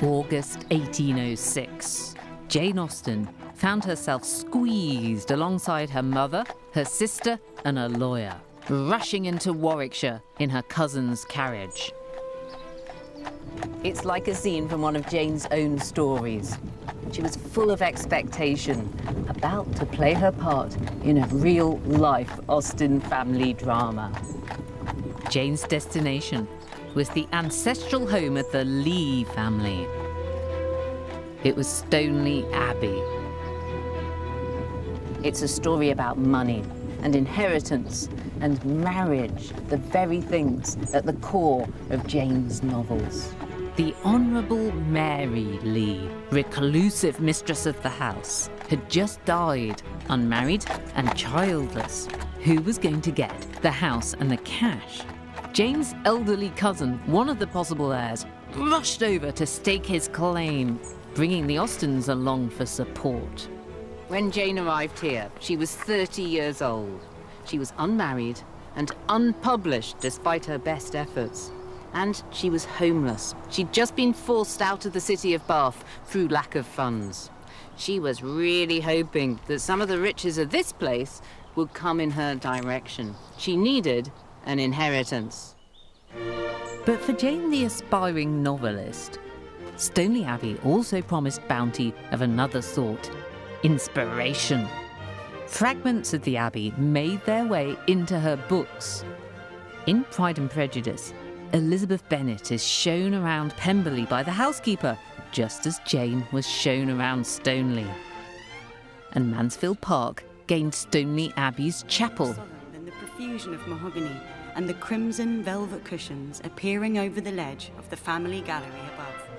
August 1806. Jane Austen found herself squeezed alongside her mother, her sister, and a lawyer, rushing into Warwickshire in her cousin's carriage. It's like a scene from one of Jane's own stories. She was full of expectation, about to play her part in a real-life Austen family drama. Jane's destination was the ancestral home of the Lee family. It was Stoneleigh Abbey. It's a story about money and inheritance and marriage, the very things at the core of Jane's novels. The Honourable Mary Lee, reclusive mistress of the house, had just died, unmarried and childless. Who was going to get the house and the cash? Jane's elderly cousin, one of the possible heirs, rushed over to stake his claim, bringing the Austens along for support. When Jane arrived here, she was 30 years old. She was unmarried and unpublished despite her best efforts. And she was homeless. She'd just been forced out of the city of Bath through lack of funds. She was really hoping that some of the riches of this place would come in her direction. She needed an inheritance. But for Jane, the aspiring novelist, Stoneleigh Abbey also promised bounty of another sort: inspiration. Fragments of the Abbey made their way into her books. In Pride and Prejudice, Elizabeth Bennet is shown around Pemberley by the housekeeper, just as Jane was shown around Stoneleigh. And Mansfield Park gained Stoneleigh Abbey's chapel. And the profusion of mahogany and the crimson velvet cushions appearing over the ledge of the family gallery above.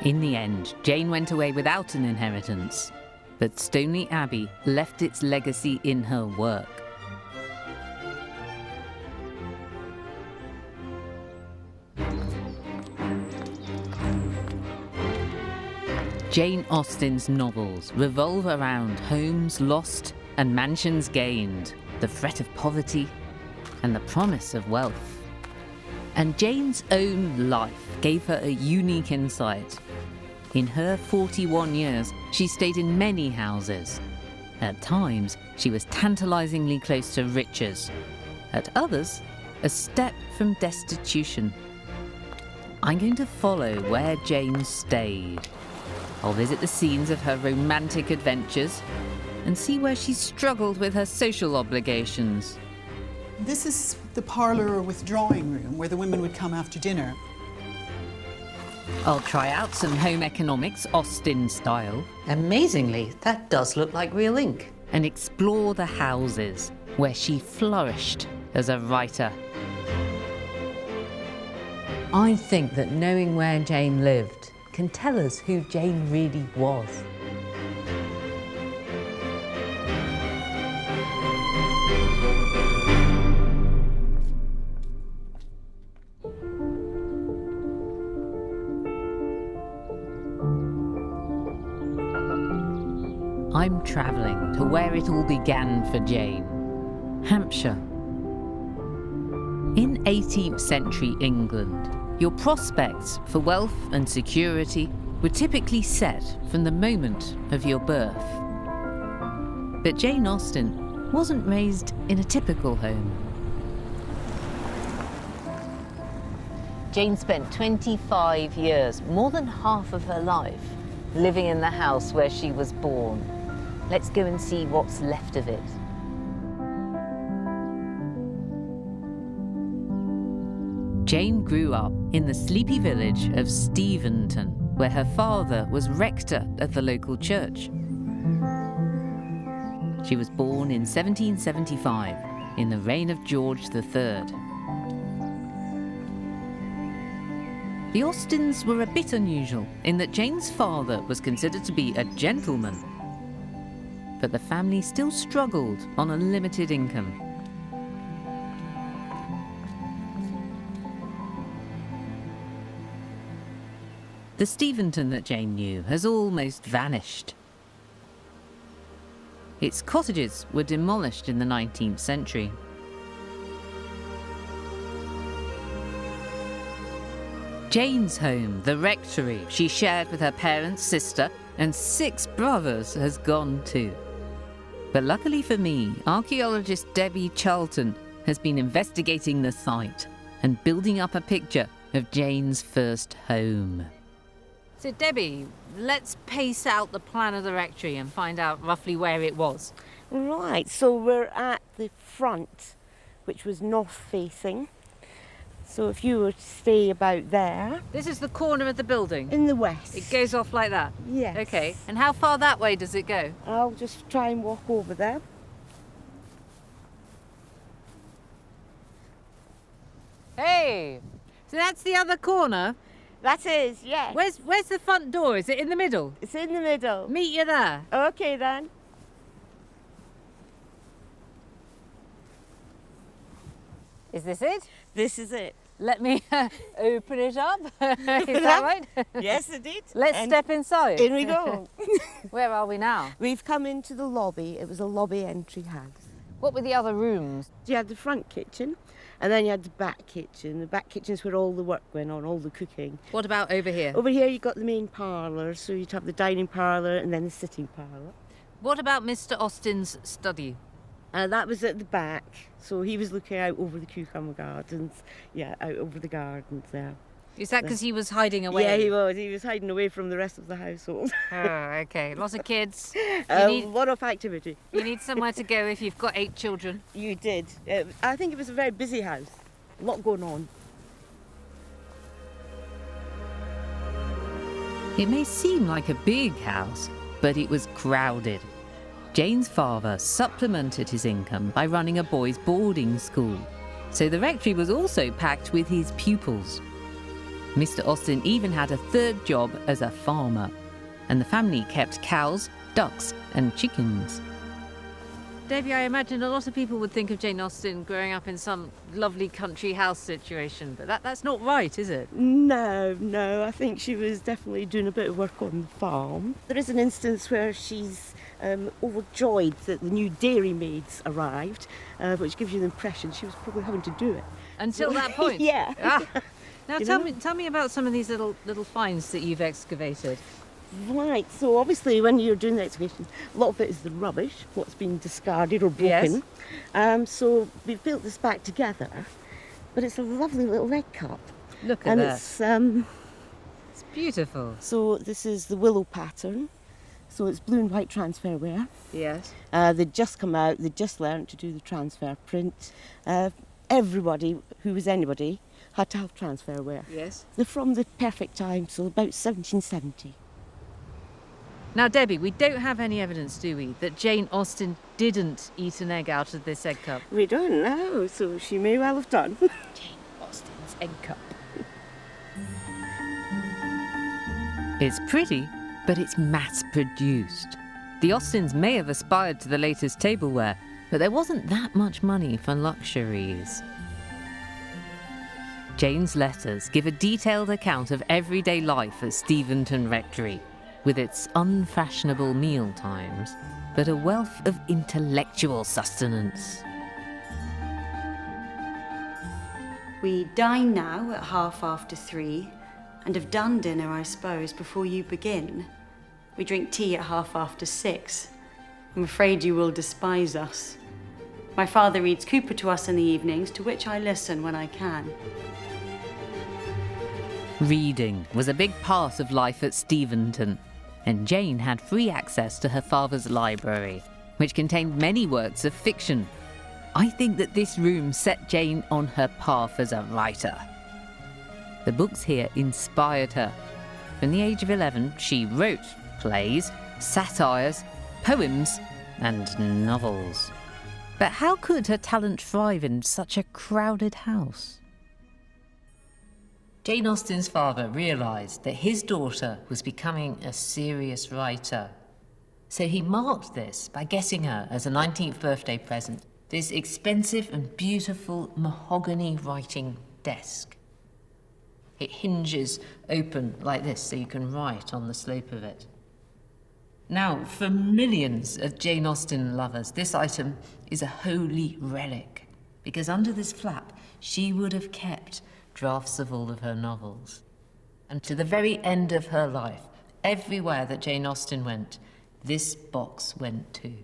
In the end, Jane went away without an inheritance, but Stoneleigh Abbey left its legacy in her work. Jane Austen's novels revolve around homes lost and mansions gained, the threat of poverty and the promise of wealth. And Jane's own life gave her a unique insight. In her 41 years, she stayed in many houses. At times, she was tantalizingly close to riches. At others, a step from destitution. I'm going to follow where Jane stayed. I'll visit the scenes of her romantic adventures and see where she struggled with her social obligations. This is the parlour or withdrawing room where the women would come after dinner. I'll try out some home economics, Austen style. Amazingly, that does look like real ink. And explore the houses where she flourished as a writer. I think that knowing where Jane lived can tell us who Jane really was. I'm travelling to where it all began for Jane, Hampshire. In 18th century England, your prospects for wealth and security were typically set from the moment of your birth. But Jane Austen wasn't raised in a typical home. Jane spent 25 years, more than half of her life, living in the house where she was born. Let's go and see what's left of it. Jane grew up in the sleepy village of Steventon, where her father was rector at the local church. She was born in 1775, in the reign of George III. The Austens were a bit unusual in that Jane's father was considered to be a gentleman, but the family still struggled on a limited income. The Steventon that Jane knew has almost vanished. Its cottages were demolished in the 19th century. Jane's home, the rectory she shared with her parents, sister, and 6 brothers, has gone too. But luckily for me, archaeologist Debbie Charlton has been investigating the site and building up a picture of Jane's first home. So Debbie, let's pace out the plan of the rectory and find out roughly where it was. Right, so we're at the front, which was north facing. So if you were to stay about there, This is the corner of the building. in the west. It goes off like that? Yes. Okay, and how far that way does it go? I'll just try and walk over there. Hey, so that's the other corner. That is, yes. Where's the front door? Is it in the middle? It's in the middle. Meet you there. Okay then. Is this it? This is it. Let me open it up. Is that right? Yes, indeed. Let's And step inside. in we go. Where are we now? We've come into the lobby. It was a lobby entry house. What were the other rooms? You had the front kitchen, and then you had the back kitchen. The back kitchen's where all the work went on, all the cooking. What about over here? Over here you got the main parlour, so you'd have the dining parlour and then the sitting parlour. What about Mr. Austin's study? That was at the back, so he was looking out over the cucumber gardens. Yeah, out over the gardens there. Is that because he was hiding away? Yeah, he was. He was hiding away from the rest of the household. Oh, okay. Lots of kids. A need- lot of activity. You need somewhere to go if you've got 8 children. You did. I think it was a very busy house. A lot going on. It may seem like a big house, but it was crowded. Jane's father supplemented his income by running a boys' boarding school, so the rectory was also packed with his pupils. Mr. Austin even had a 3rd job as a farmer, and the family kept cows, ducks, and chickens. Debbie, I imagine a lot of people would think of Jane Austen growing up in some lovely country house situation, but that's not right, is it? No, I think she was definitely doing a bit of work on the farm. There is an instance where she's overjoyed that the new dairymaids arrived, which gives you the impression she was probably having to do it. Until that point? Yeah. Ah. Now You tell know? me about some of these little finds that you've excavated. Right, so obviously when you're doing the excavation, a lot of it is the rubbish, what's been discarded or broken. So we've built this back together, but it's a lovely little egg cup. Look at And that. it's It's beautiful. so this is the willow pattern. So it's blue and white transfer wear. Yes. They'd just come out, they'd just learned to do the transfer print. Everybody who was anybody had to have transfer wear. Yes. They're from the perfect time, so about 1770. Now, Debbie, we don't have any evidence, do we, that Jane Austen didn't eat an egg out of this egg cup? We don't know, so she may well have done. Jane Austen's egg cup. It's pretty, but it's mass-produced. The Austens may have aspired to the latest tableware, but there wasn't that much money for luxuries. Jane's letters give a detailed account of everyday life at Steventon Rectory, with its unfashionable meal times, but a wealth of intellectual sustenance. We dine now at 3:30, and have done dinner, I suppose, before you begin. We drink tea at 6:30. I'm afraid you will despise us. My father reads Cooper to us in the evenings, to which I listen when I can. Reading was a big part of life at Steventon, and Jane had free access to her father's library, which contained many works of fiction. I think that this room set Jane on her path as a writer. The books here inspired her. From the age of 11, she wrote plays, satires, poems, and novels. But how could her talent thrive in such a crowded house? Jane Austen's father realised that his daughter was becoming a serious writer. So he marked this by getting her, as a 19th birthday present, this expensive and beautiful mahogany writing desk. It hinges open like this so you can write on the slope of it. Now, for millions of Jane Austen lovers, this item is a holy relic, because under this flap she would have kept drafts of all of her novels. And to the very end of her life, everywhere that Jane Austen went, this box went too.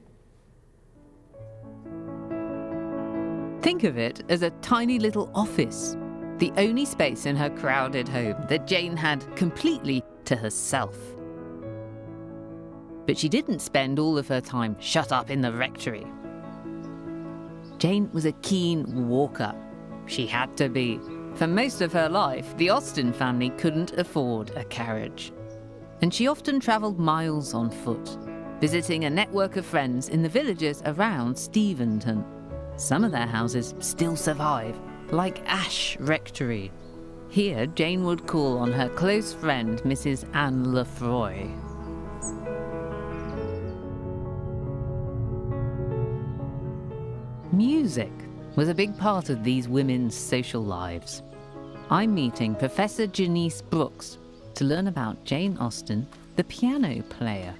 Think of it as a tiny little office, the only space in her crowded home that Jane had completely to herself. But she didn't spend all of her time shut up in the rectory. Jane was a keen walker. She had to be. For most of her life, the Austen family couldn't afford a carriage. And she often travelled miles on foot, visiting a network of friends in the villages around Steventon. Some of their houses still survive, like Ash Rectory. Here, Jane would call on her close friend, Mrs. Anne Lefroy. Music was a big part of these women's social lives. I'm meeting Professor Janice Brooks to learn about Jane Austen, the piano player.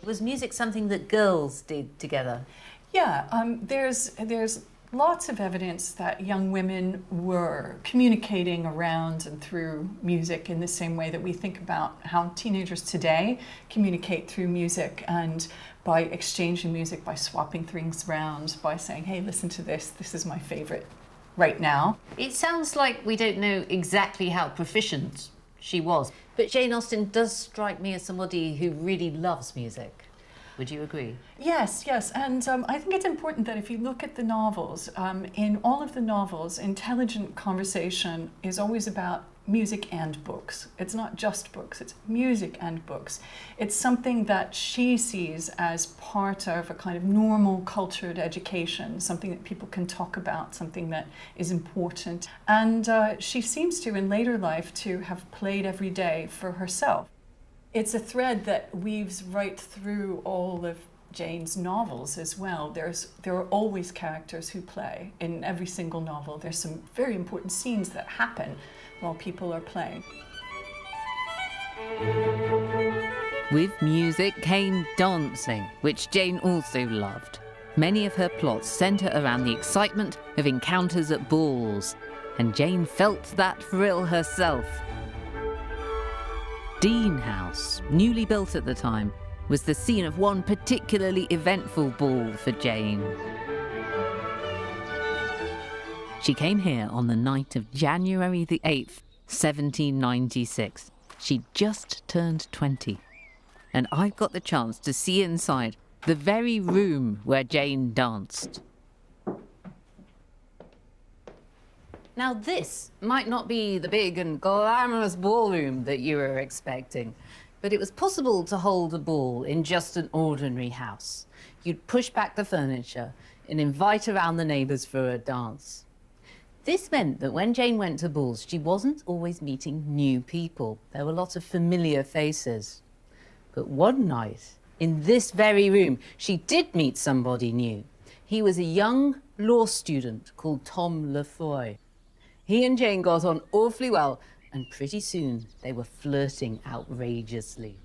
Was music something that girls did together? Yeah, there's lots of evidence that young women were communicating around and through music in the same way that we think about how teenagers today communicate through music, and by exchanging music, by swapping things around, by saying, hey, listen to this, this is my favorite right now. It sounds like we don't know exactly how proficient she was, but Jane Austen does strike me as somebody who really loves music. Would you agree? Yes, and I think it's important that if you look at the novels, in all of the novels, intelligent conversation is always about music and books. It's not just books, it's music and books. It's something that she sees as part of a kind of normal cultured education, something that people can talk about, something that is important. And she seems to, in later life, to have played every day for herself. It's a thread that weaves right through all of Jane's novels as well. There are always characters who play in every single novel. There's some very important scenes that happen while people are playing. With music came dancing, which Jane also loved. Many of her plots centre around the excitement of encounters at balls, and Jane felt that thrill herself. Dean House, newly built at the time, was the scene of one particularly eventful ball for Jane. She came here on the night of January the 8th, 1796. She'd just turned 20. And I've got the chance to see inside the very room where Jane danced. Now this might not be the big and glamorous ballroom that you were expecting, but it was possible to hold a ball in just an ordinary house. You'd push back the furniture and invite around the neighbours for a dance. This meant that when Jane went to balls, she wasn't always meeting new people. There were lots of familiar faces. But one night, in this very room, she did meet somebody new. He was a young law student called Tom Lefroy. He and Jane got on awfully well, and pretty soon they were flirting outrageously.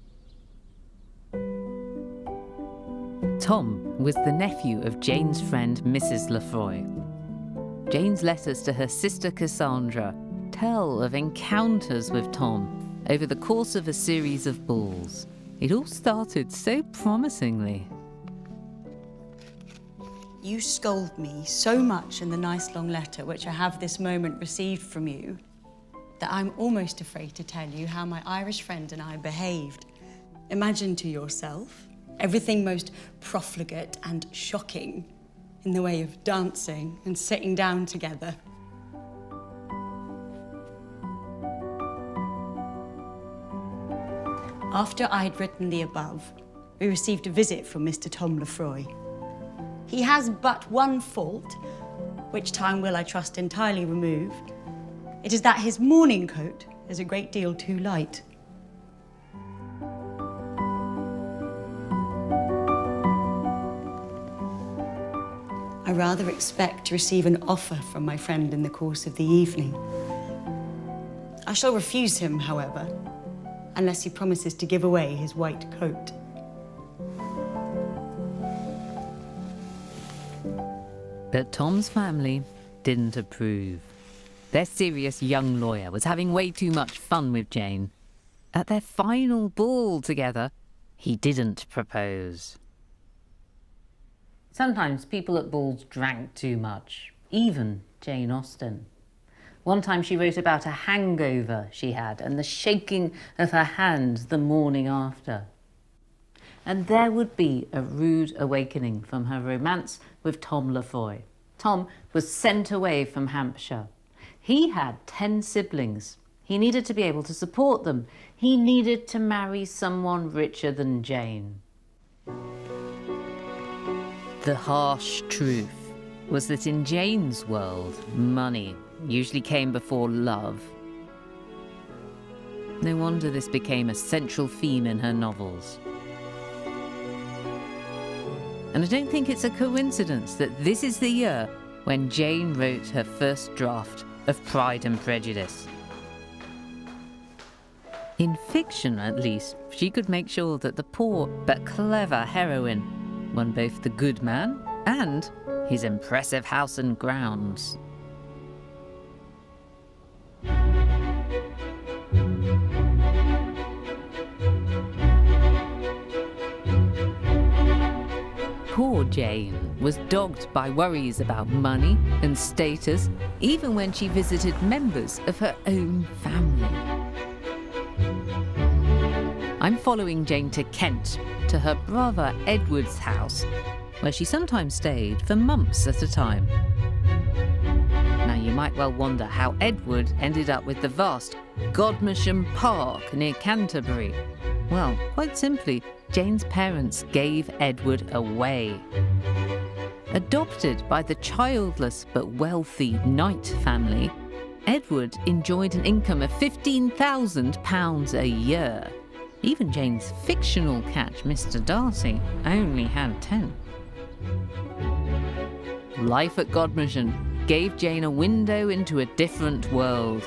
Tom was the nephew of Jane's friend Mrs. Lefroy. Jane's letters to her sister Cassandra tell of encounters with Tom over the course of a series of balls. It all started so promisingly. You scold me so much in the nice long letter which I have this moment received from you that I'm almost afraid to tell you how my Irish friend and I behaved. Imagine to yourself everything most profligate and shocking in the way of dancing and sitting down together. After I'd written the above, we received a visit from Mr. Tom Lefroy. He has but one fault, which time will, I trust, entirely remove. It is that his morning coat is a great deal too light. I rather expect to receive an offer from my friend in the course of the evening. I shall refuse him, however, unless he promises to give away his white coat. But Tom's family didn't approve. Their serious young lawyer was having way too much fun with Jane. At their final ball together, he didn't propose. Sometimes people at balls drank too much, even Jane Austen. One time she wrote about a hangover she had and the shaking of her hand the morning after. And there would be a rude awakening from her romance with Tom Lefroy. Tom was sent away from Hampshire. He had 10 siblings. He needed to be able to support them. He needed to marry someone richer than Jane. The harsh truth was that in Jane's world, money usually came before love. No wonder this became a central theme in her novels. And I don't think it's a coincidence that this is the year when Jane wrote her first draft of Pride and Prejudice. In fiction, at least, she could make sure that the poor but clever heroine won both the good man and his impressive house and grounds. Poor Jane was dogged by worries about money and status, even when she visited members of her own family. I'm following Jane to Kent, to her brother Edward's house, where she sometimes stayed for months at a time. Now you might well wonder how Edward ended up with the vast Godmersham Park near Canterbury. Well, quite simply, Jane's parents gave Edward away. Adopted by the childless but wealthy Knight family, Edward enjoyed an income of £15,000 a year. Even Jane's fictional catch, Mr. Darcy, only had 10. Life at Godmersham gave Jane a window into a different world.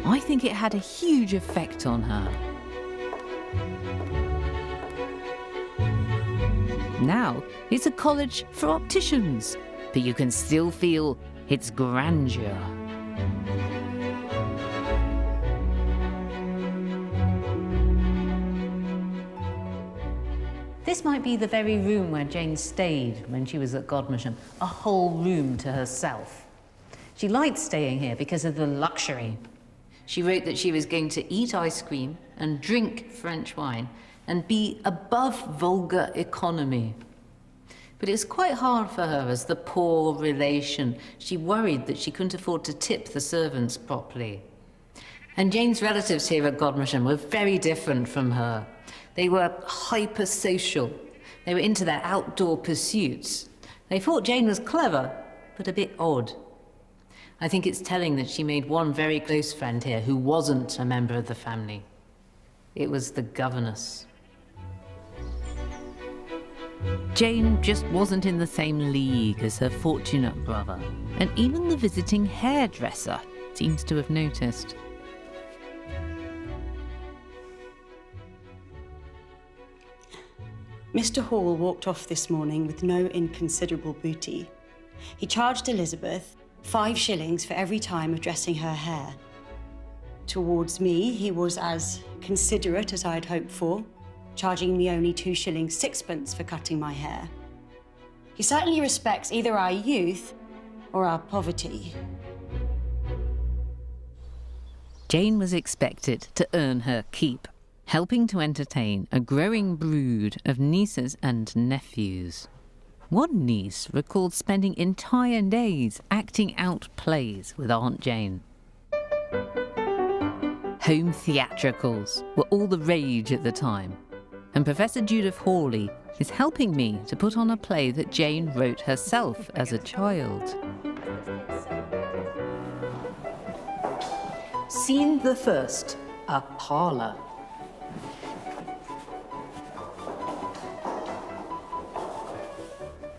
I think it had a huge effect on her. Now, it's a college for opticians, but you can still feel its grandeur. This might be the very room where Jane stayed when she was at Godmersham, a whole room to herself. She liked staying here because of the luxury. She wrote that she was going to eat ice cream and drink French wine and be above vulgar economy. But it was quite hard for her as the poor relation. She worried that she couldn't afford to tip the servants properly. And Jane's relatives here at Godmersham were very different from her. They were hyper-social. They were into their outdoor pursuits. They thought Jane was clever, but a bit odd. I think it's telling that she made one very close friend here who wasn't a member of the family. It was the governess. Jane just wasn't in the same league as her fortunate brother, and even the visiting hairdresser seems to have noticed. Mr. Hall walked off this morning with no inconsiderable booty. He charged Elizabeth 5 shillings for every time of dressing her hair. Towards me, he was as considerate as I'd hoped for, charging me only 2 shillings 6pence for cutting my hair. He certainly respects either our youth or our poverty. Jane was expected to earn her keep, helping to entertain a growing brood of nieces and nephews. One niece recalled spending entire days acting out plays with Aunt Jane. Home theatricals were all the rage at the time, and Professor Judith Hawley is helping me to put on a play that Jane wrote herself as a child. Scene the first, a parlour.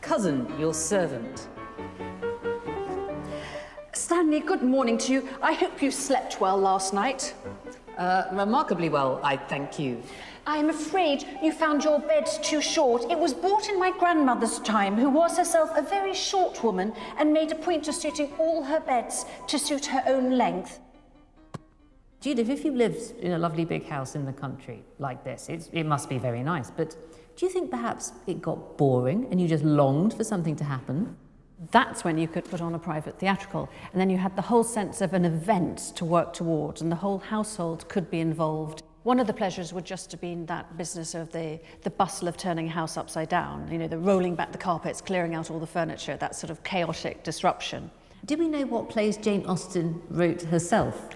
Cousin, your servant. Stanley, good morning to you. I hope you slept well last night. Remarkably well, I thank you. I'm afraid you found your bed too short. It was bought in my grandmother's time, who was herself a very short woman and made a point of suiting all her beds to suit her own length. Judith, if you lived in a lovely big house in the country like this, it must be very nice, but do you think perhaps it got boring and you just longed for something to happen? That's when you could put on a private theatrical, and then you had the whole sense of an event to work towards, and the whole household could be involved. One of the pleasures would just have been that business of the bustle of turning a house upside down, you know, the rolling back the carpets, clearing out all the furniture, that sort of chaotic disruption. Do we know what plays Jane Austen wrote herself?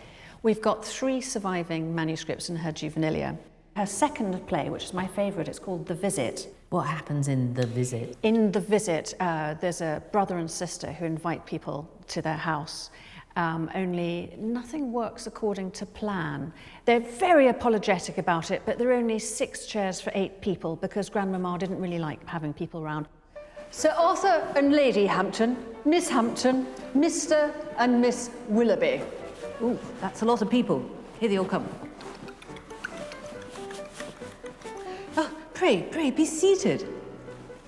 We've got 3 surviving manuscripts in her juvenilia. Her second play, which is my favourite, it's called The Visit. What happens in The Visit? In The Visit, there's a brother and sister who invite people to their house. Only nothing works according to plan. They're very apologetic about it, but there are only 6 chairs for 8 people because Grandmama didn't really like having people around. Sir Arthur and Lady Hampton, Miss Hampton, Mr. and Miss Willoughby. Ooh, that's a lot of people. Here they all come. Oh, pray, be seated.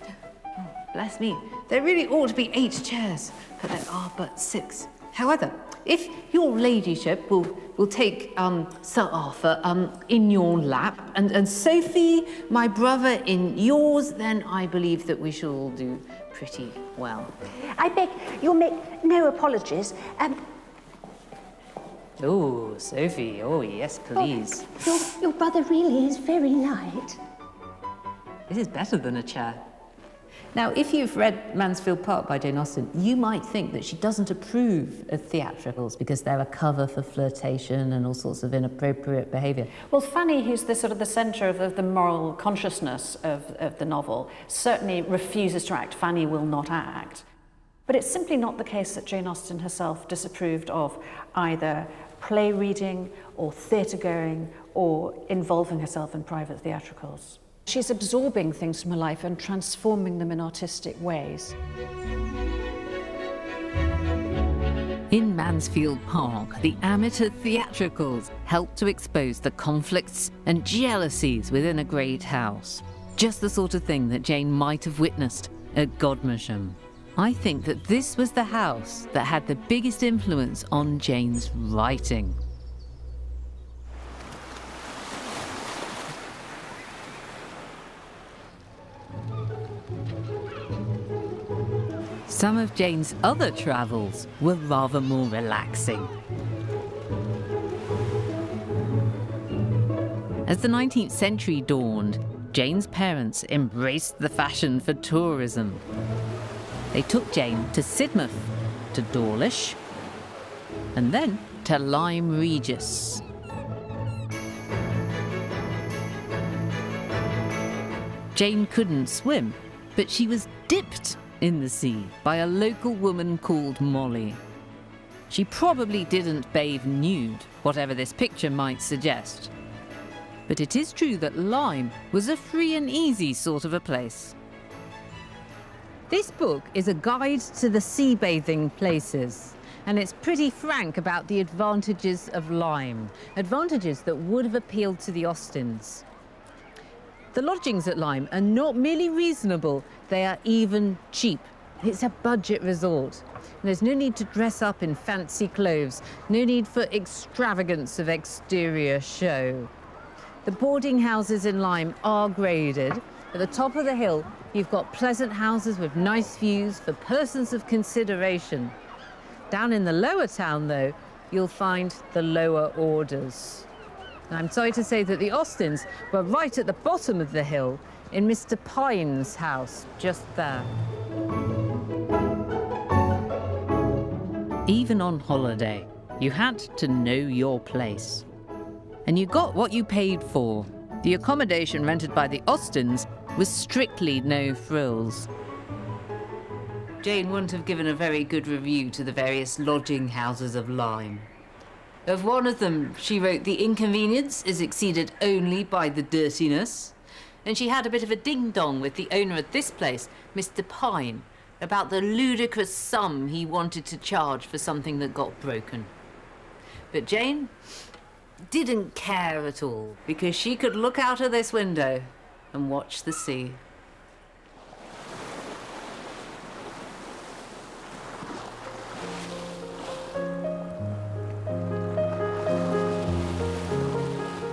Oh, bless me. There really ought to be 8 chairs, but there are but 6. However, if your ladyship will take Sir Arthur in your lap and Sophie, my brother, in yours, then I believe that we shall all do pretty well. I beg you'll make no apologies. Oh, Sophie, oh yes, please. Your brother really is very light. This is better than a chair. Now, if you've read Mansfield Park by Jane Austen, you might think that she doesn't approve of theatricals because they're a cover for flirtation and all sorts of inappropriate behaviour. Well, Fanny, who's the sort of the centre of the moral consciousness of the novel, certainly refuses to act. Fanny will not act. But it's simply not the case that Jane Austen herself disapproved of either play reading or theatre going or involving herself in private theatricals. She's absorbing things from her life and transforming them in artistic ways. In Mansfield Park, the amateur theatricals help to expose the conflicts and jealousies within a great house. Just the sort of thing that Jane might have witnessed at Godmersham. I think that this was the house that had the biggest influence on Jane's writing. Some of Jane's other travels were rather more relaxing. As the 19th century dawned, Jane's parents embraced the fashion for tourism. They took Jane to Sidmouth, to Dawlish, and then to Lyme Regis. Jane couldn't swim, but she was dipped in the sea by a local woman called Molly. She probably didn't bathe nude, whatever this picture might suggest. But it is true that Lyme was a free and easy sort of a place. This book is a guide to the sea bathing places, and it's pretty frank about the advantages of Lyme, advantages that would have appealed to the Austens. The lodgings at Lyme are not merely reasonable, they are even cheap. It's a budget resort. There's no need to dress up in fancy clothes, no need for extravagance of exterior show. The boarding houses in Lyme are graded. At the top of the hill, you've got pleasant houses with nice views for persons of consideration. Down in the lower town, though, you'll find the lower orders. I'm sorry to say that the Austens were right at the bottom of the hill in Mr. Pine's house, just there. Even on holiday, you had to know your place. And you got what you paid for. The accommodation rented by the Austens was strictly no frills. Jane wouldn't have given a very good review to the various lodging houses of Lyme. Of one of them, she wrote, "The inconvenience is exceeded only by the dirtiness." And she had a bit of a ding-dong with the owner of this place, Mr. Pine, about the ludicrous sum he wanted to charge for something that got broken. But Jane didn't care at all because she could look out of this window and watch the sea.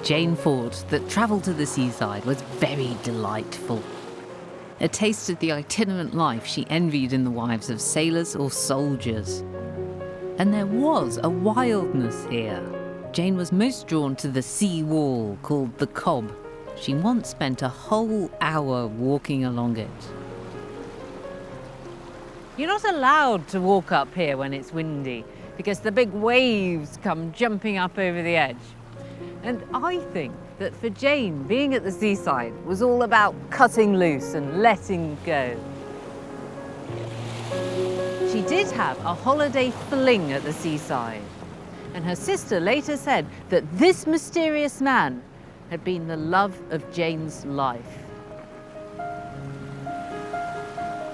Jane thought that travel to the seaside was very delightful. A taste of the itinerant life she envied in the wives of sailors or soldiers. And there was a wildness here. Jane was most drawn to the sea wall called the Cobb. She once spent a whole hour walking along it. You're not allowed to walk up here when it's windy because the big waves come jumping up over the edge. And I think that for Jane, being at the seaside was all about cutting loose and letting go. She did have a holiday fling at the seaside, and her sister later said that this mysterious man had been the love of Jane's life.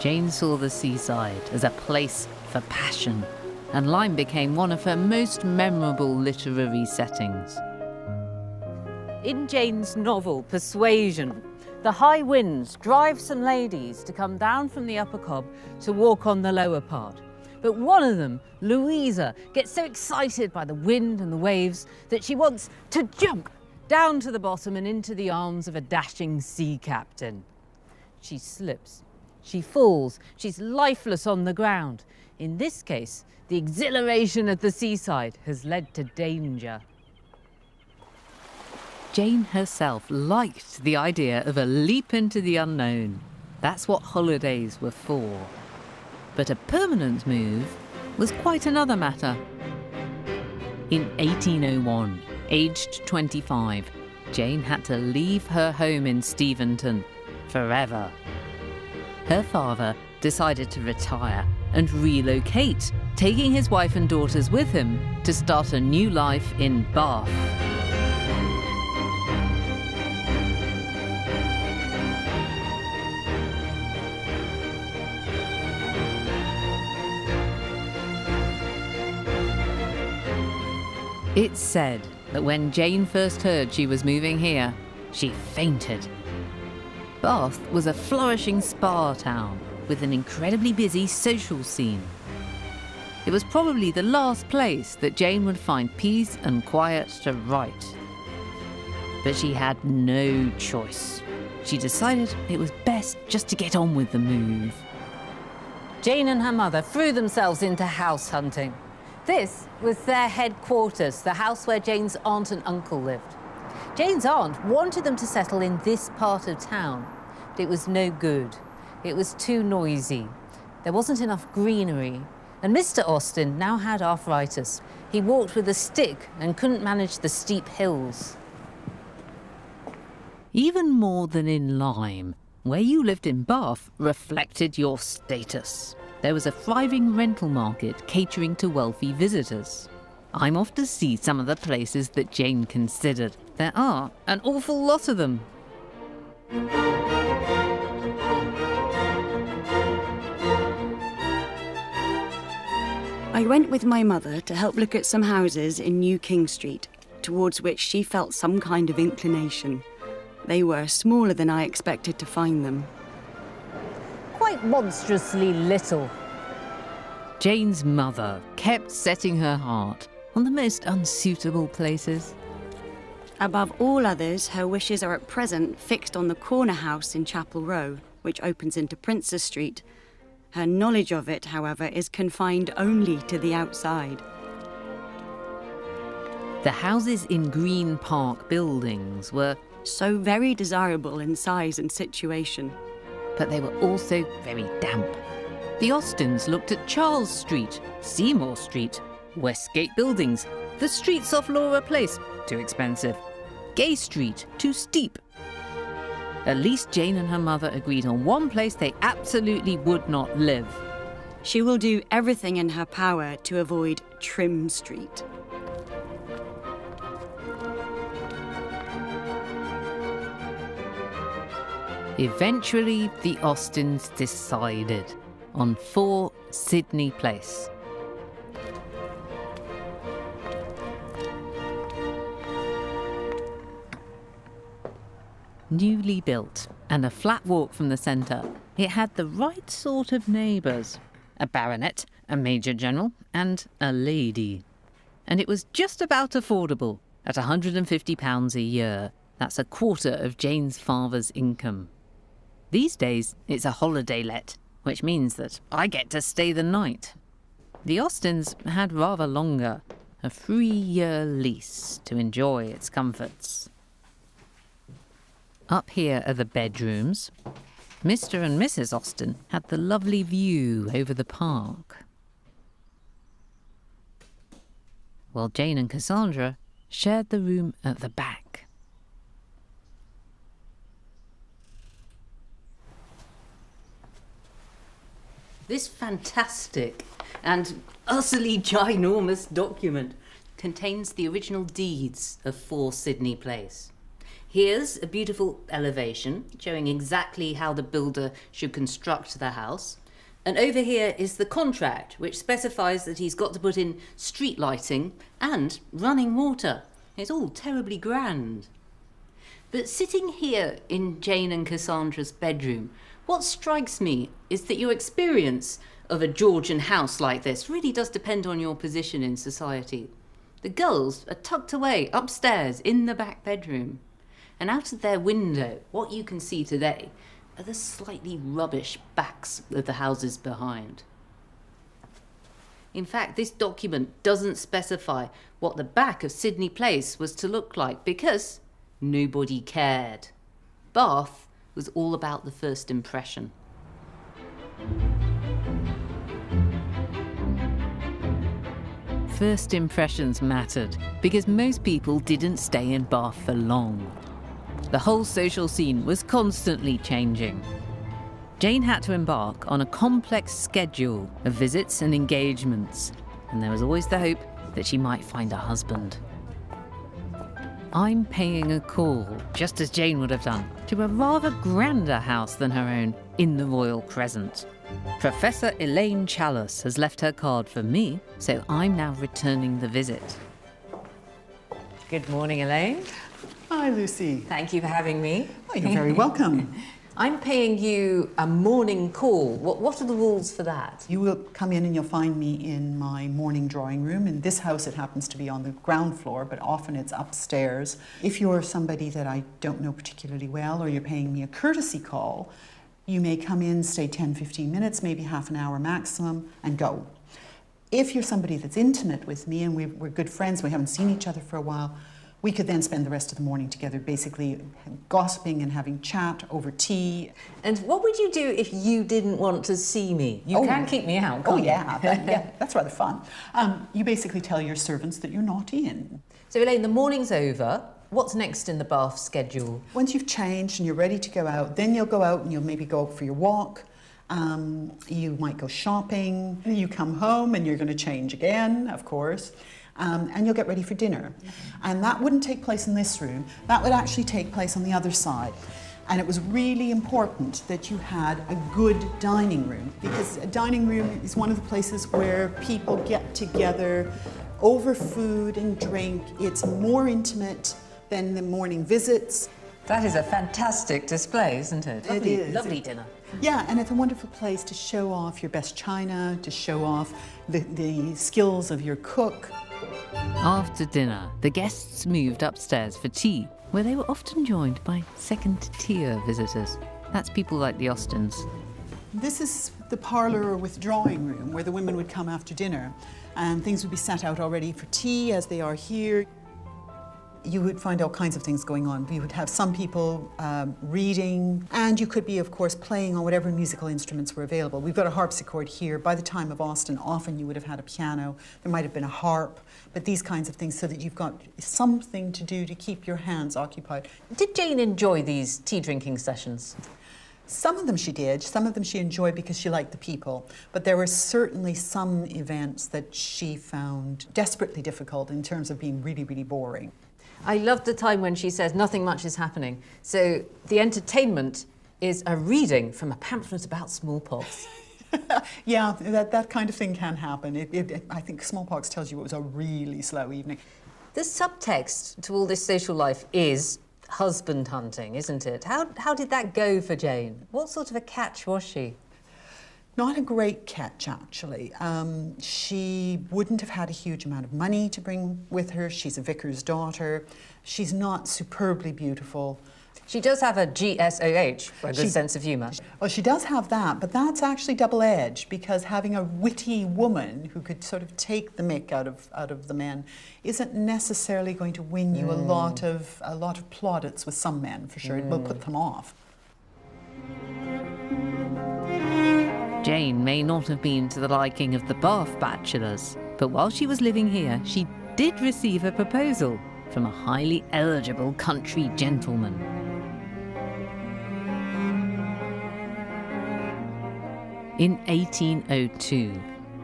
Jane saw the seaside as a place for passion, and Lyme became one of her most memorable literary settings. In Jane's novel, Persuasion, the high winds drive some ladies to come down from the upper Cobb to walk on the lower part. But one of them, Louisa, gets so excited by the wind and the waves that she wants to jump down to the bottom and into the arms of a dashing sea captain. She slips, she falls, she's lifeless on the ground. In this case, the exhilaration of the seaside has led to danger. Jane herself liked the idea of a leap into the unknown. That's what holidays were for. But a permanent move was quite another matter. In 1801, aged 25, Jane had to leave her home in Steventon forever. Her father decided to retire and relocate, taking his wife and daughters with him to start a new life in Bath. It's said that when Jane first heard she was moving here, she fainted. Bath was a flourishing spa town with an incredibly busy social scene. It was probably the last place that Jane would find peace and quiet to write. But she had no choice. She decided it was best just to get on with the move. Jane and her mother threw themselves into house hunting. This was their headquarters, the house where Jane's aunt and uncle lived. Jane's aunt wanted them to settle in this part of town, but it was no good. It was too noisy. There wasn't enough greenery, and Mr. Austen now had arthritis. He walked with a stick and couldn't manage the steep hills. Even more than in Lyme, where you lived in Bath reflected your status. There was a thriving rental market catering to wealthy visitors. I'm off to see some of the places that Jane considered. There are an awful lot of them. I went with my mother to help look at some houses in New King Street, towards which she felt some kind of inclination. They were smaller than I expected to find them. Quite monstrously little. Jane's mother kept setting her heart on the most unsuitable places. Above all others, her wishes are at present fixed on the corner house in Chapel Row, which opens into Princes Street. Her knowledge of it, however, is confined only to the outside. The houses in Green Park buildings were So very desirable in size and situation. but they were also very damp. The Austens looked at Charles Street, Seymour Street, Westgate Buildings, the streets off Laura Place, too expensive, Gay Street, too steep. At least Jane and her mother agreed on one place they absolutely would not live. She will do everything in her power to avoid Trim Street. Eventually, the Austens decided on 4 Sydney Place. newly built and a flat walk from the centre, it had the right sort of neighbours. A baronet, a major general and a lady. And it was just about affordable at £150 a year. That's a quarter of Jane's father's income. These days, it's a holiday let, which means that I get to stay the night. The Austins had rather longer, a 3-year lease to enjoy its comforts. Up here are the bedrooms. Mr. and Mrs. Austen had the lovely view over the park, while Jane and Cassandra shared the room at the back. This fantastic and utterly ginormous document contains the original deeds of 4 Sydney Place. Here's a beautiful elevation showing exactly how the builder should construct the house. And over here is the contract, which specifies that he's got to put in street lighting and running water. It's all terribly grand. But sitting here in Jane and Cassandra's bedroom, what strikes me is that your experience of a Georgian house like this really does depend on your position in society. The girls are tucked away upstairs in the back bedroom. And out of their window, what you can see today are the slightly rubbish backs of the houses behind. In fact, this document doesn't specify what the back of Sydney Place was to look like because nobody cared. Bath was all about the first impression. First impressions mattered because most people didn't stay in Bath for long. The whole social scene was constantly changing. Jane had to embark on a complex schedule of visits and engagements, and there was always the hope that she might find a husband. I'm paying a call, just as Jane would have done, to a rather grander house than her own in the Royal Crescent. Professor Elaine Challis has left her card for me, so I'm now returning the visit. Good morning, Elaine. Hi, Lucy. Thank you for having me. Oh, you're very welcome. I'm paying you a morning call. What are the rules for that? You will come in and you'll find me in my morning drawing room. In this house, it happens to be on the ground floor, but often it's upstairs. If you're somebody that I don't know particularly well, or you're paying me a courtesy call, you may come in, stay 10, 15 minutes, maybe half an hour maximum, and go. If you're somebody that's intimate with me and we're good friends, we haven't seen each other for a while, we could then spend the rest of the morning together, basically gossiping and having chat over tea. And what would you do if you didn't want to see me? You can keep me out, can't you? Yeah, that's rather fun. You basically tell your servants that you're not in. So, Elaine, the morning's over. What's next in the Bath schedule? Once you've changed and you're ready to go out, then you'll go out and you'll maybe go out for your walk. You might go shopping. You come home and you're going to change again, of course. And you'll get ready for dinner. And that wouldn't take place in this room. That would actually take place on the other side. And it was really important that you had a good dining room, because a dining room is one of the places where people get together over food and drink. It's more intimate than the morning visits. That is a fantastic display, isn't it? It is. Lovely dinner. Yeah, and it's a wonderful place to show off your best china, to show off the skills of your cook. After dinner, the guests moved upstairs for tea, where they were often joined by second-tier visitors. That's people like the Austins. This is the parlour or withdrawing room where the women would come after dinner, and things would be set out already for tea, as they are here. You would find all kinds of things going on. You would have some people reading, and you could be, of course, playing on whatever musical instruments were available. We've got a harpsichord here. By the time of Austen, often you would have had a piano. There might have been a harp, but these kinds of things so that you've got something to do to keep your hands occupied. Did Jane enjoy these tea drinking sessions? Some of them she did. Some of them she enjoyed because she liked the people. But there were certainly some events that she found desperately difficult in terms of being really, really boring. I loved the time when she says nothing much is happening. So the entertainment is a reading from a pamphlet about smallpox. Yeah, that kind of thing can happen. I think smallpox tells you it was a really slow evening. The subtext to all this social life is husband hunting, isn't it? How did that go for Jane? What sort of a catch was she? Not a great catch, actually. She wouldn't have had a huge amount of money to bring with her. She's a vicar's daughter. She's not superbly beautiful. She does have a GSOH, a good sense of humour. Well, she does have that, but that's actually double-edged, because having a witty woman who could sort of take the mick out of the men isn't necessarily going to win you a lot of plaudits with some men, for sure. It will put them off. Jane may not have been to the liking of the Bath bachelors, but while she was living here, she did receive a proposal from a highly eligible country gentleman. In 1802,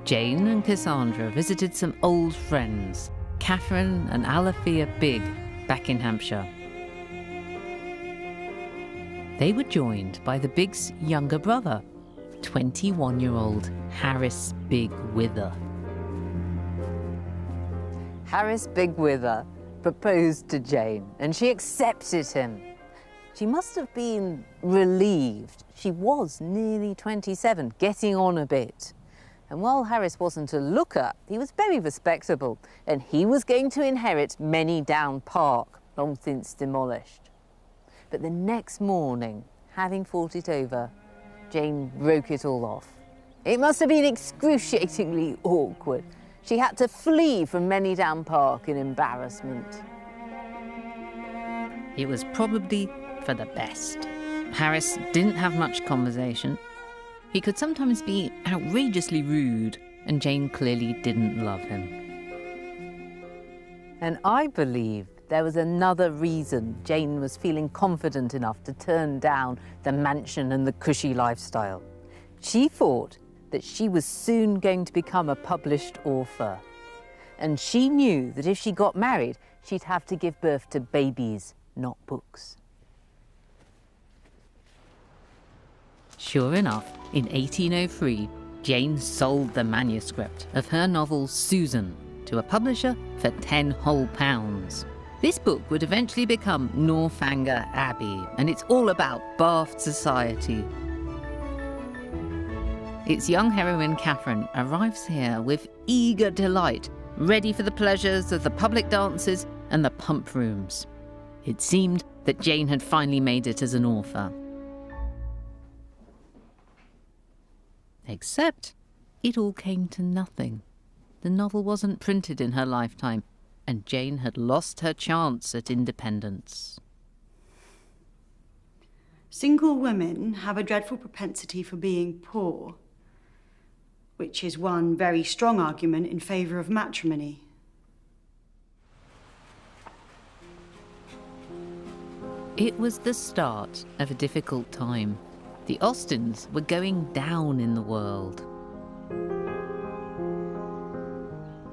Jane and Cassandra visited some old friends, Catherine and Alethea Bigg, back in Hampshire. They were joined by the Biggs' younger brother, 21-year-old Harris Bigg Wither. Harris Bigg Wither proposed to Jane, and she accepted him. She must have been relieved. She was nearly 27, getting on a bit. And while Harris wasn't a looker, he was very respectable, and he was going to inherit Many Down Park, long since demolished. But the next morning, having fought it over, Jane broke it all off. It must have been excruciatingly awkward. She had to flee from Many Down Park in embarrassment. It was probably for the best. Harris didn't have much conversation. He could sometimes be outrageously rude, and Jane clearly didn't love him. And I believe there was another reason Jane was feeling confident enough to turn down the mansion and the cushy lifestyle. She thought that she was soon going to become a published author. And she knew that if she got married, she'd have to give birth to babies, not books. Sure enough, in 1803, Jane sold the manuscript of her novel Susan to a publisher for £10 whole. This book would eventually become Northanger Abbey, and it's all about Bath society. Its young heroine Catherine arrives here with eager delight, ready for the pleasures of the public dances and the pump rooms. It seemed that Jane had finally made it as an author. Except it all came to nothing. The novel wasn't printed in her lifetime, and Jane had lost her chance at independence. Single women have a dreadful propensity for being poor, which is one very strong argument in favour of matrimony. It was the start of a difficult time. The Austens were going down in the world.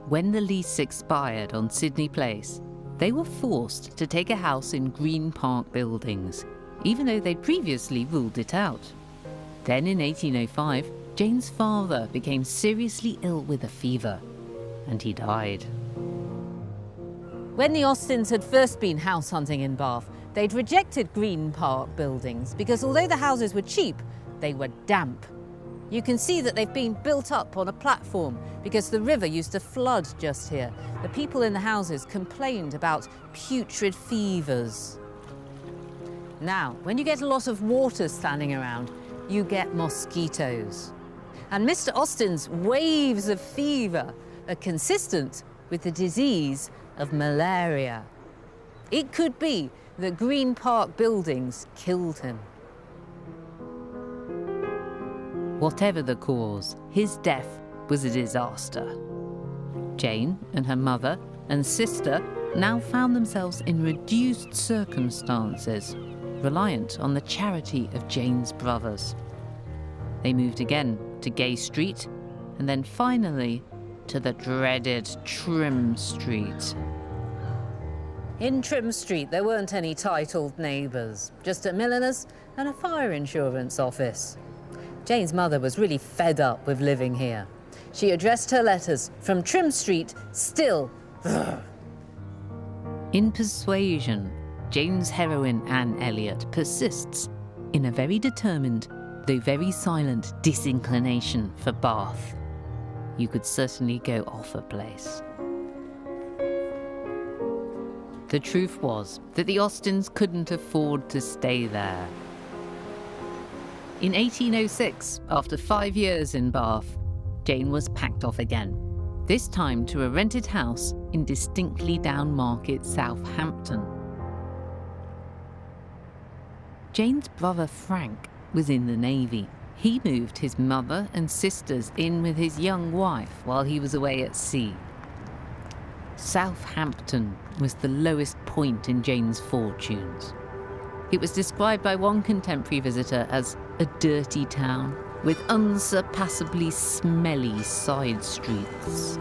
When the lease expired on Sydney Place, they were forced to take a house in Green Park Buildings, even though they'd previously ruled it out. Then in 1805, Jane's father became seriously ill with a fever, and he died. When the Austens had first been house hunting in Bath, they'd rejected Green Park Buildings because although the houses were cheap, they were damp. You can see that they've been built up on a platform because the river used to flood just here. The people in the houses complained about putrid fevers. Now, when you get a lot of water standing around, you get mosquitoes. And Mr. Austen's waves of fever are consistent with the disease of malaria. It could be that Green Park Buildings killed him. Whatever the cause, his death was a disaster. Jane and her mother and sister now found themselves in reduced circumstances, reliant on the charity of Jane's brothers. They moved again to Gay Street, and then finally to the dreaded Trim Street. In Trim Street, there weren't any titled neighbours, just a milliner's and a fire insurance office. Jane's mother was really fed up with living here. She addressed her letters from Trim Street, still. In Persuasion, Jane's heroine Anne Elliot persists in a very determined, though very silent, disinclination for Bath. You could certainly go off a place. The truth was that the Austens couldn't afford to stay there. In 1806, after 5 years in Bath, Jane was packed off again, this time to a rented house in distinctly downmarket Southampton. Jane's brother Frank was in the Navy. He moved his mother and sisters in with his young wife while he was away at sea. Southampton was the lowest point in Jane's fortunes. It was described by one contemporary visitor as a dirty town with unsurpassably smelly side streets.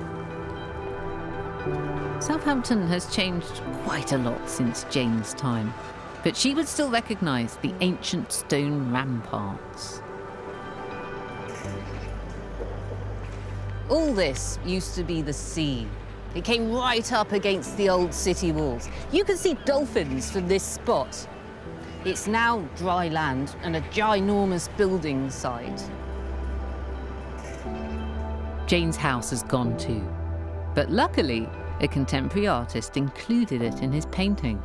Southampton has changed quite a lot since Jane's time, but she would still recognise the ancient stone ramparts. All this used to be the sea. It came right up against the old city walls. You can see dolphins from this spot. It's now dry land and a ginormous building site. Jane's house has gone too, but luckily, a contemporary artist included it in his painting.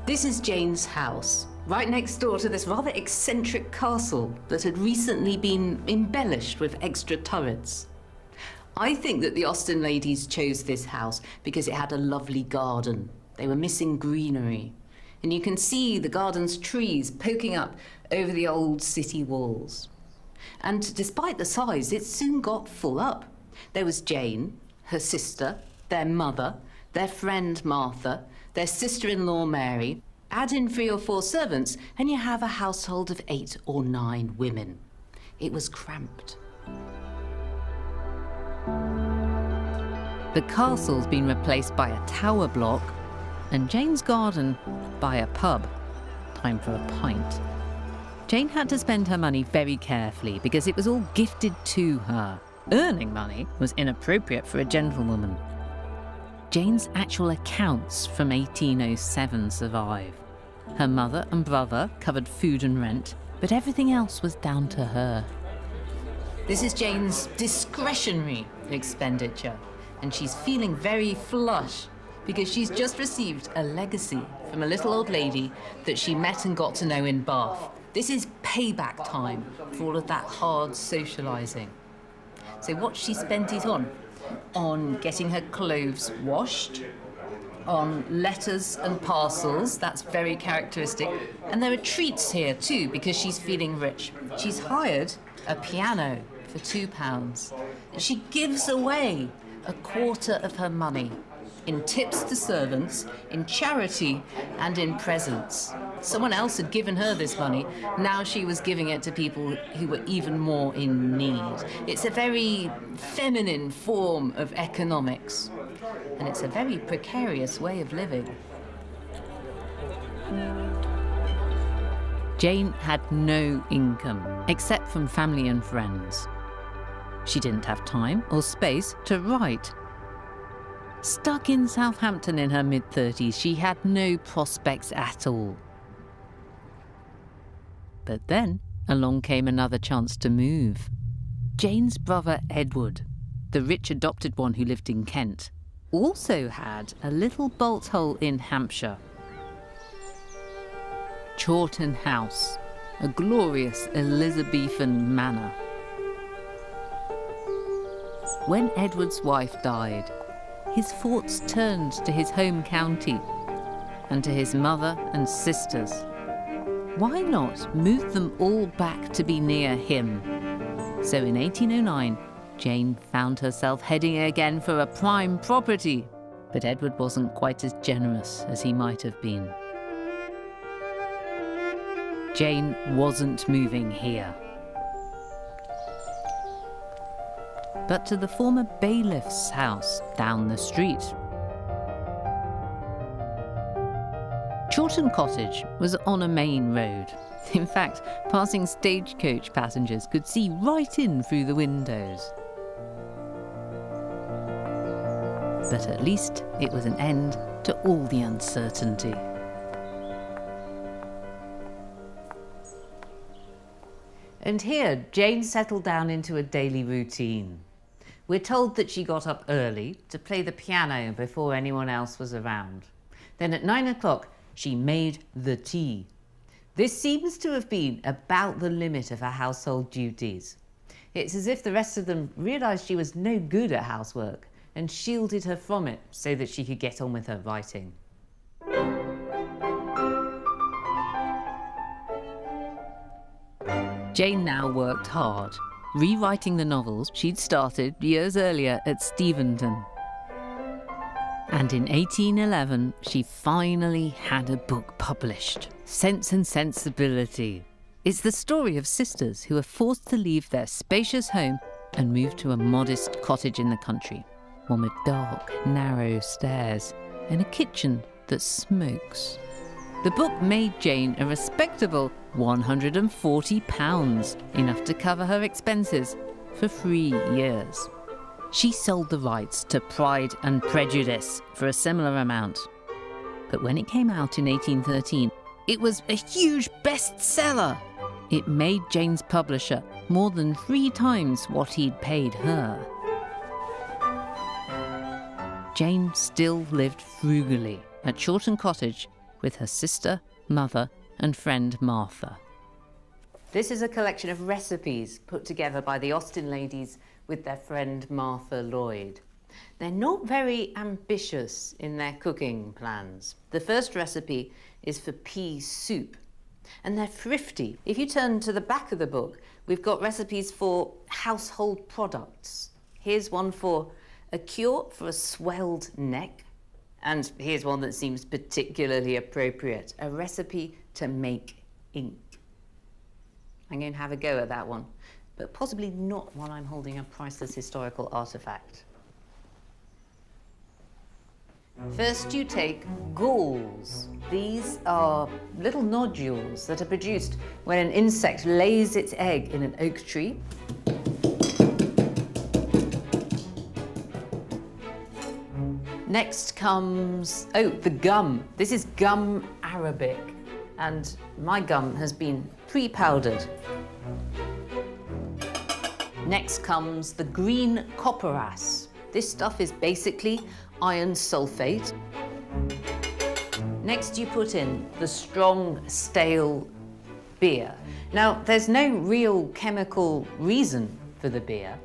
This is Jane's house, right next door to this rather eccentric castle that had recently been embellished with extra turrets. I think that the Austen ladies chose this house because it had a lovely garden. They were missing greenery. And you can see the garden's trees poking up over the old city walls. And despite the size, it soon got full up. There was Jane, her sister, their mother, their friend Martha, their sister-in-law Mary. Add in 3 or 4 servants, and you have a household of 8 or 9 women. It was cramped. The castle's been replaced by a tower block, and Jane's garden by a pub. Time for a pint. Jane had to spend her money very carefully because it was all gifted to her. Earning money was inappropriate for a gentlewoman. Jane's actual accounts from 1807 survive. Her mother and brother covered food and rent, but everything else was down to her. This is Jane's discretionary expenditure, and she's feeling very flush because she's just received a legacy from a little old lady that she met and got to know in Bath. This is payback time for all of that hard socialising. So what she spent it on? On getting her clothes washed, on letters and parcels, that's very characteristic. And there are treats here too, because she's feeling rich. She's hired a piano for £2. She gives away a quarter of her money in tips to servants, in charity, and in presents. Someone else had given her this money. Now she was giving it to people who were even more in need. It's a very feminine form of economics, and it's a very precarious way of living. Jane had no income, except from family and friends. She didn't have time or space to write. Stuck in Southampton in her mid-30s, she had no prospects at all. But then along came another chance to move. Jane's brother Edward, the rich adopted one who lived in Kent, also had a little bolt hole in Hampshire. Chawton House, a glorious Elizabethan manor. When Edward's wife died, his thoughts turned to his home county and to his mother and sisters. Why not move them all back to be near him? So in 1809, Jane found herself heading again for a prime property, but Edward wasn't quite as generous as he might have been. Jane wasn't moving here, but to the former bailiff's house down the street. Chawton Cottage was on a main road. In fact, passing stagecoach passengers could see right in through the windows. But at least it was an end to all the uncertainty. And here, Jane settled down into a daily routine. We're told that she got up early to play the piano before anyone else was around. Then at 9 o'clock, she made the tea. This seems to have been about the limit of her household duties. It's as if the rest of them realised she was no good at housework and shielded her from it so that she could get on with her writing. Jane now worked hard, rewriting the novels she'd started years earlier at Steventon. And in 1811, she finally had a book published, Sense and Sensibility. It's the story of sisters who are forced to leave their spacious home and move to a modest cottage in the country, one with dark, narrow stairs and a kitchen that smokes. The book made Jane a respectable £140, enough to cover her expenses for 3 years. She sold the rights to Pride and Prejudice for a similar amount. But when it came out in 1813, it was a huge bestseller. It made Jane's publisher more than 3 times what he'd paid her. Jane still lived frugally at Chawton Cottage with her sister, mother, and friend Martha. This is a collection of recipes put together by the Austen ladies with their friend Martha Lloyd. They're not very ambitious in their cooking plans. The first recipe is for pea soup, and they're thrifty. If you turn to the back of the book, we've got recipes for household products. Here's one for a cure for a swelled neck, and here's one that seems particularly appropriate, a recipe to make ink. I'm going to have a go at that one, but possibly not while I'm holding a priceless historical artifact. First you take galls. These are little nodules that are produced when an insect lays its egg in an oak tree. Next comes, the gum. This is gum arabic, and my gum has been pre-powdered. Next comes the green copperas. This stuff is basically iron sulfate. Next you put in the strong, stale beer. Now, there's no real chemical reason for the beer,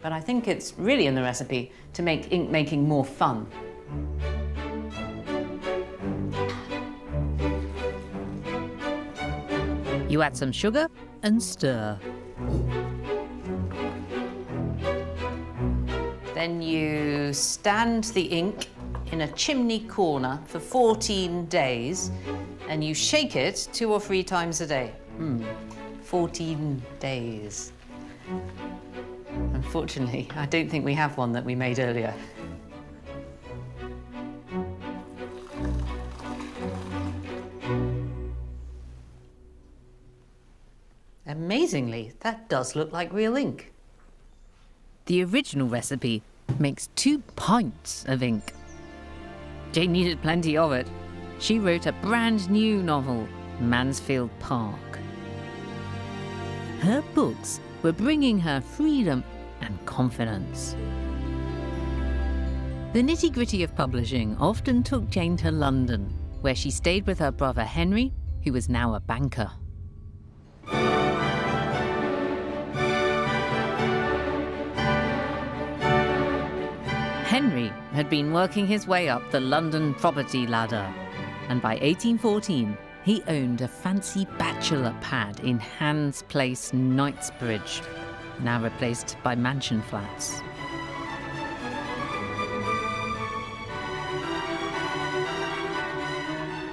but I think it's really in the recipe to make ink making more fun. You add some sugar and stir. Then you stand the ink in a chimney corner for 14 days and you shake it 2 or 3 times a day. 14 days. Unfortunately, I don't think we have one that we made earlier. Amazingly, that does look like real ink. The original recipe makes 2 pints of ink. Jane needed plenty of it. She wrote a brand new novel, Mansfield Park. Her books were bringing her freedom and confidence. The nitty-gritty of publishing often took Jane to London, where she stayed with her brother Henry, who was now a banker. Henry had been working his way up the London property ladder, and by 1814 he owned a fancy bachelor pad in Hans Place, Knightsbridge, now replaced by mansion flats.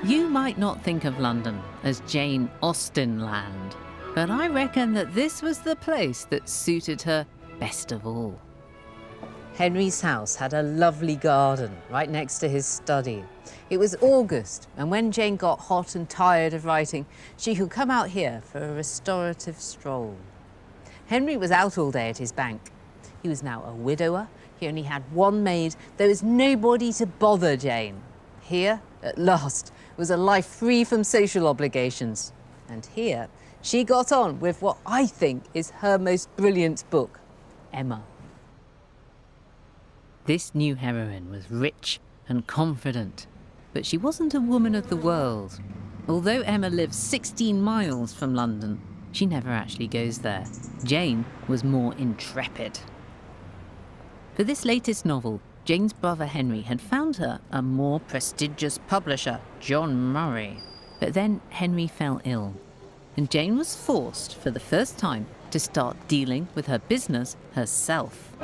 You might not think of London as Jane Austen land, but I reckon that this was the place that suited her best of all. Henry's house had a lovely garden right next to his study. It was August, and when Jane got hot and tired of writing, she could come out here for a restorative stroll. Henry was out all day at his bank. He was now a widower. He only had 1 maid. There was nobody to bother Jane. here, at last, was a life free from social obligations. And here, she got on with what I think is her most brilliant book, Emma. This new heroine was rich and confident, but she wasn't a woman of the world. Although Emma lives 16 miles from London, she never actually goes there. Jane was more intrepid. For this latest novel, Jane's brother Henry had found her a more prestigious publisher, John Murray. But then Henry fell ill, and Jane was forced, for the first time, to start dealing with her business herself.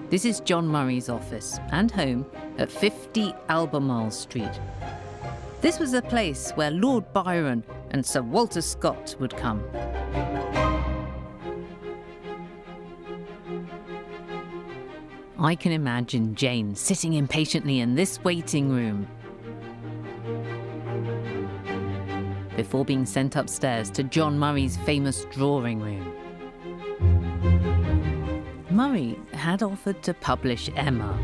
This is John Murray's office and home at 50 Albemarle Street. This was a place where Lord Byron and Sir Walter Scott would come. I can imagine Jane sitting impatiently in this waiting room before being sent upstairs to John Murray's famous drawing room. Murray had offered to publish Emma,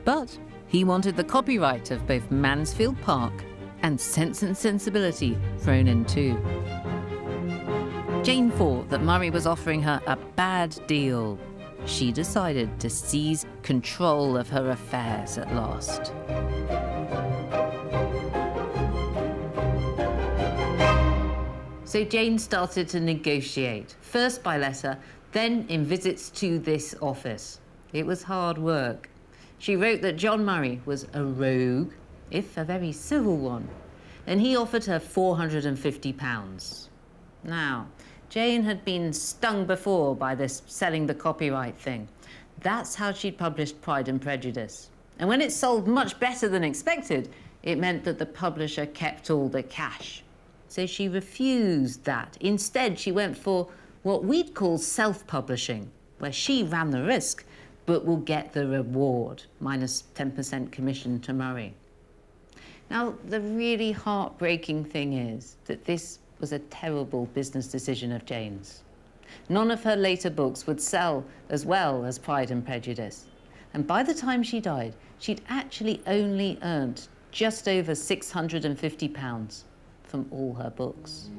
but he wanted the copyright of both Mansfield Park and Sense and Sensibility thrown in too. Jane thought that Murray was offering her a bad deal. She decided to seize control of her affairs at last. So Jane started to negotiate, first by letter, then in visits to this office. It was hard work. She wrote that John Murray was a rogue, if a very civil one, and he offered her £450. Now, Jane had been stung before by this selling the copyright thing. That's how she'd published Pride and Prejudice. And when it sold much better than expected, it meant that the publisher kept all the cash. So she refused that. Instead, she went for what we'd call self-publishing, where she ran the risk, but will get the reward, minus 10% commission to Murray. Now, the really heartbreaking thing is that this was a terrible business decision of Jane's. None of her later books would sell as well as Pride and Prejudice. And by the time she died, she'd actually only earned just over £650 from all her books.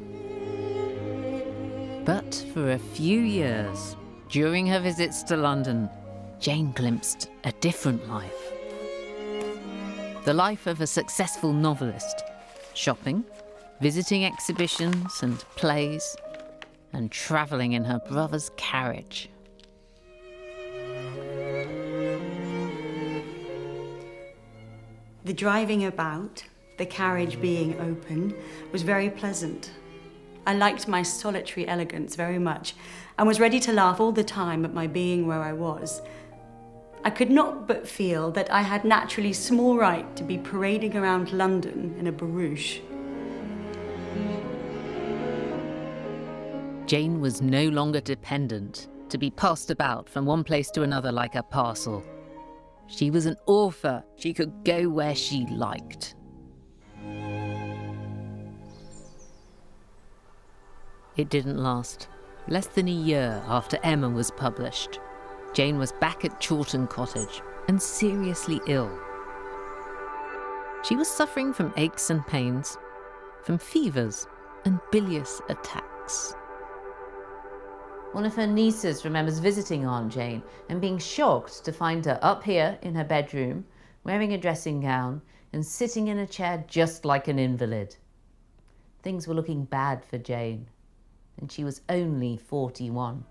But for a few years, during her visits to London, Jane glimpsed a different life. The life of a successful novelist, shopping, visiting exhibitions and plays, and travelling in her brother's carriage. The driving about, the carriage being open, was very pleasant. I liked my solitary elegance very much and was ready to laugh all the time at my being where I was. I could not but feel that I had naturally small right to be parading around London in a barouche. Jane was no longer dependent to be passed about from one place to another like a parcel. She was an author. She could go where she liked. It didn't last. Less than a year after Emma was published, Jane was back at Chawton Cottage and seriously ill. She was suffering from aches and pains, from fevers and bilious attacks. One of her nieces remembers visiting Aunt Jane and being shocked to find her up here in her bedroom, wearing a dressing gown and sitting in a chair just like an invalid. Things were looking bad for Jane, and she was only 41.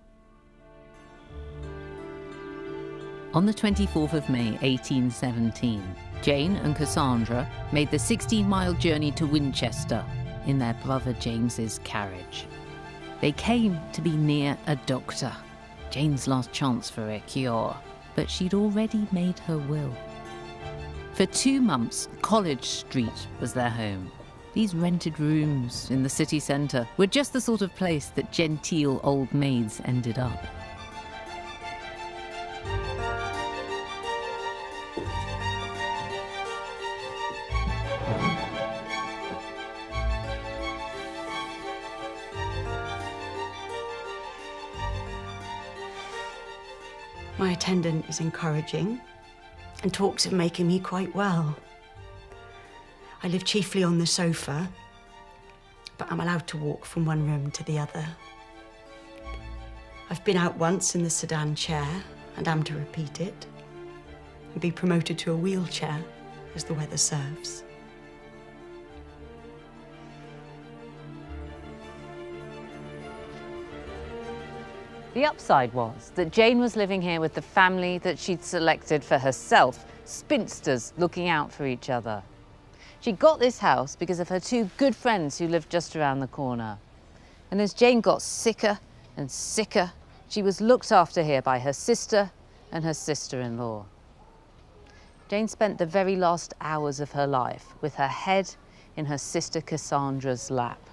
On the 24th of May 1817, Jane and Cassandra made the 16-mile journey to Winchester in their brother James's carriage. They came to be near a doctor, Jane's last chance for a cure, but she'd already made her will. For 2 months, College Street was their home. These rented rooms in the city centre were just the sort of place that genteel old maids ended up. My attendant is encouraging and talks of making me quite well. I live chiefly on the sofa, but I'm allowed to walk from one room to the other. I've been out once in the sedan chair, and am to repeat it, and be promoted to a wheelchair as the weather serves. The upside was that Jane was living here with the family that she'd selected for herself, spinsters looking out for each other. She got this house because of her two good friends who lived just around the corner. And as Jane got sicker and sicker, she was looked after here by her sister and her sister-in-law. Jane spent the very last hours of her life with her head in her sister Cassandra's lap.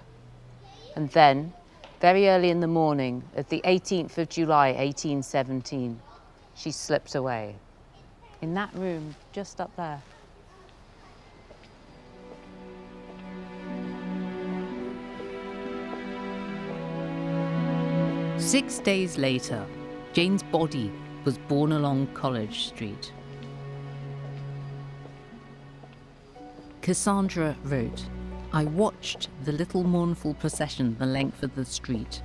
And then, very early in the morning of the 18th of July, 1817, she slipped away. In that room, just up there. Six days later, Jane's body was borne along College Street. Cassandra wrote, "I watched the little mournful procession the length of the street,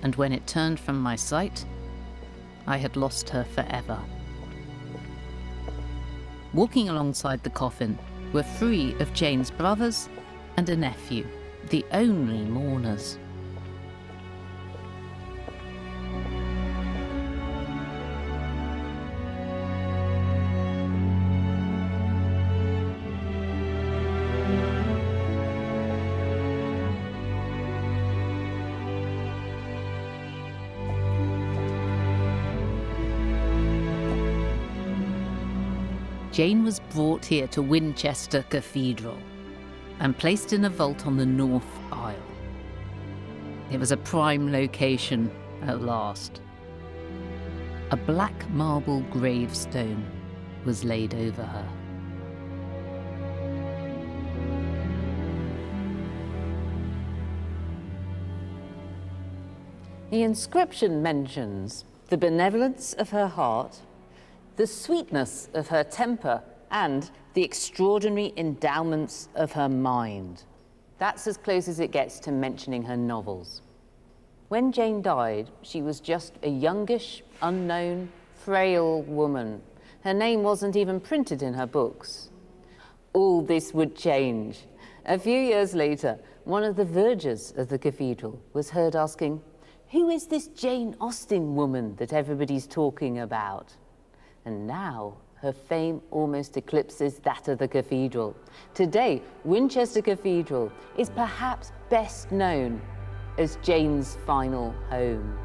and when it turned from my sight, I had lost her forever." Walking alongside the coffin were 3 of Jane's brothers and a nephew, the only mourners. Jane was brought here to Winchester Cathedral and placed in a vault on the north aisle. It was a prime location at last. A black marble gravestone was laid over her. The inscription mentions the benevolence of her heart, the sweetness of her temper, and the extraordinary endowments of her mind. That's as close as it gets to mentioning her novels. When Jane died, she was just a youngish, unknown, frail woman. Her name wasn't even printed in her books. All this would change. A few years later, one of the vergers of the cathedral was heard asking, "Who is this Jane Austen woman that everybody's talking about?" And now her fame almost eclipses that of the cathedral. Today, Winchester Cathedral is perhaps best known as Jane's final home.